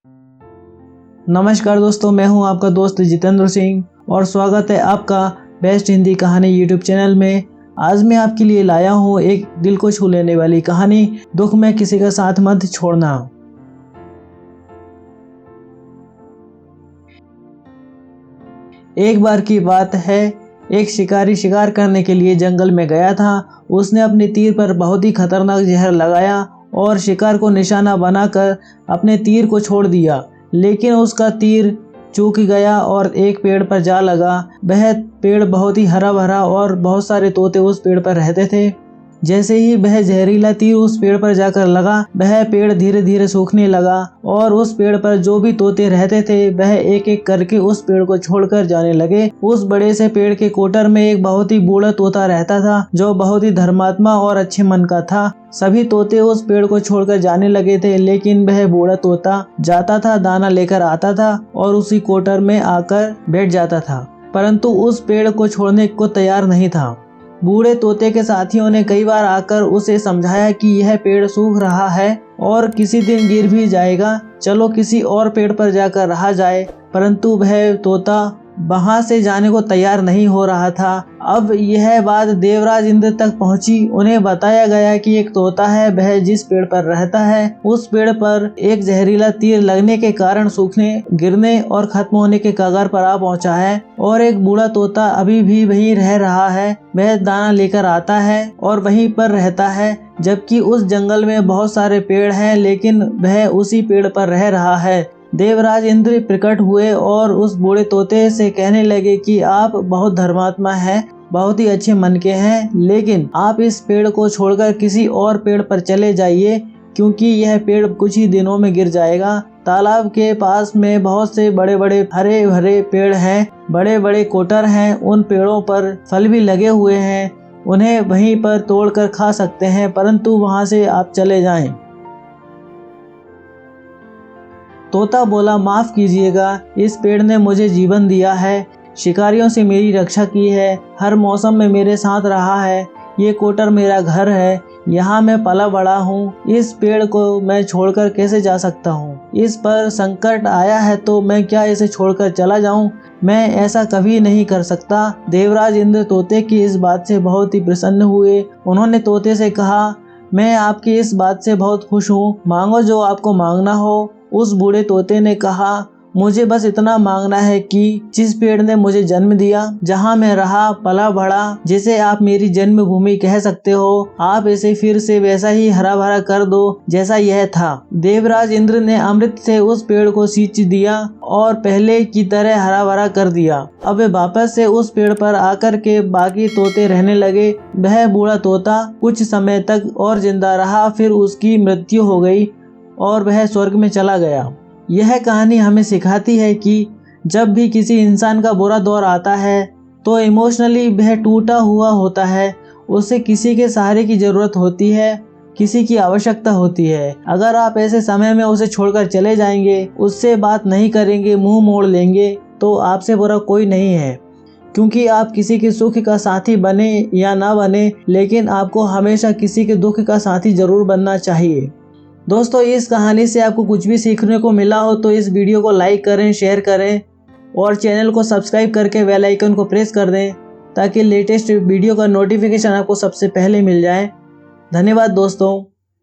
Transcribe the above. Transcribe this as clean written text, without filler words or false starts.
नमस्कार दोस्तों, मैं हूं आपका दोस्त जितेंद्र सिंह और स्वागत है आपका बेस्ट हिंदी कहानी यूट्यूब चैनल में। आज मैं आपके लिए लाया हूं एक दिल को छू लेने वाली कहानी, दुख में किसी का साथ मत छोड़ना। एक बार की बात है, एक शिकारी शिकार करने के लिए जंगल में गया था। उसने अपने तीर पर बहुत ही खतरनाक जहर लगाया और शिकार को निशाना बनाकर अपने तीर को छोड़ दिया, लेकिन उसका तीर चूक गया और एक पेड़ पर जा लगा। वह पेड़ बहुत ही हरा भरा और बहुत सारे तोते उस पेड़ पर रहते थे। जैसे ही वह जहरीला तीर उस पेड़ पर जाकर लगा, वह पेड़ धीरे धीरे सूखने लगा और उस पेड़ पर जो भी तोते रहते थे वह एक एक करके उस पेड़ को छोड़कर जाने लगे। उस बड़े से पेड़ के कोटर में एक बहुत ही बूढ़ा तोता रहता था जो बहुत ही धर्मात्मा और अच्छे मन का था। सभी तोते उस पेड़ को छोड़कर जाने लगे थे, लेकिन वह बूढ़ा तोता जाता था, दाना लेकर आता था और उसी कोटर में आकर बैठ जाता था, परंतु उस पेड़ को छोड़ने को तैयार नहीं था। बूढ़े तोते के साथियों ने कई बार आकर उसे समझाया कि यह पेड़ सूख रहा है और किसी दिन गिर भी जाएगा, चलो किसी और पेड़ पर जाकर रहा जाए, परंतु वह तोता वहां से जाने को तैयार नहीं हो रहा था। अब यह बात देवराज इंद्र तक पहुंची। उन्हें बताया गया कि एक तोता है, वह जिस पेड़ पर रहता है उस पेड़ पर एक जहरीला तीर लगने के कारण सूखने, गिरने और खत्म होने के कगार पर आ पहुंचा है और एक बूढ़ा तोता अभी भी वहीं रह रहा है। वह दाना लेकर आता है और वहीं पर रहता है, जबकि उस जंगल में बहुत सारे पेड़ हैं, लेकिन वह उसी पेड़ पर रह रहा है। देवराज इंद्र प्रकट हुए और उस बूढ़े तोते से कहने लगे कि आप बहुत धर्मात्मा हैं, बहुत ही अच्छे मन के हैं, लेकिन आप इस पेड़ को छोड़कर किसी और पेड़ पर चले जाइए, क्योंकि यह पेड़ कुछ ही दिनों में गिर जाएगा। तालाब के पास में बहुत से बड़े बड़े हरे भरे पेड़ हैं, बड़े बड़े कोटर हैं, उन पेड़ों पर फल भी लगे हुए हैं, उन्हें वहीं पर तोड़कर खा सकते हैं, परंतु वहां से आप चले जाएं। तोता बोला, माफ कीजिएगा, इस पेड़ ने मुझे जीवन दिया है, शिकारियों से मेरी रक्षा की है, हर मौसम में मेरे साथ रहा है, ये कोटर मेरा घर है, यहाँ मैं पला बड़ा हूँ, इस पेड़ को मैं छोड़कर कैसे जा सकता हूँ? इस पर संकट आया है तो मैं क्या इसे छोड़कर चला जाऊँ? मैं ऐसा कभी नहीं कर सकता। देवराज इंद्र तोते की इस बात से बहुत ही प्रसन्न हुए। उन्होंने तोते से कहा, मैं आपकी इस बात से बहुत खुश हूँ, मांगो जो आपको मांगना हो। उस बूढ़े तोते ने कहा, मुझे बस इतना मांगना है कि जिस पेड़ ने मुझे जन्म दिया, जहाँ मैं रहा पला बढ़ा, जिसे आप मेरी जन्मभूमि कह सकते हो, आप इसे फिर से वैसा ही हरा भरा कर दो जैसा यह था। देवराज इंद्र ने अमृत से उस पेड़ को सींच दिया और पहले की तरह हरा भरा कर दिया। अब वे वापस से उस पेड़ पर आकर के बाकी तोते रहने लगे। वह बूढ़ा तोता कुछ समय तक और जिंदा रहा, फिर उसकी मृत्यु हो गई और वह स्वर्ग में चला गया। यह कहानी हमें सिखाती है कि जब भी किसी इंसान का बुरा दौर आता है तो इमोशनली वह टूटा हुआ होता है, उसे किसी के सहारे की जरूरत होती है, किसी की आवश्यकता होती है। अगर आप ऐसे समय में उसे छोड़कर चले जाएंगे, उससे बात नहीं करेंगे, मुंह मोड़ लेंगे, तो आपसे बुरा कोई नहीं है, क्योंकि आप किसी के सुख का साथी बने या ना बने, लेकिन आपको हमेशा किसी के दुख का साथी जरूर बनना चाहिए। दोस्तों, इस कहानी से आपको कुछ भी सीखने को मिला हो तो इस वीडियो को लाइक करें, शेयर करें और चैनल को सब्सक्राइब करके बेल आइकन को प्रेस कर दें, ताकि लेटेस्ट वीडियो का नोटिफिकेशन आपको सबसे पहले मिल जाए। धन्यवाद दोस्तों।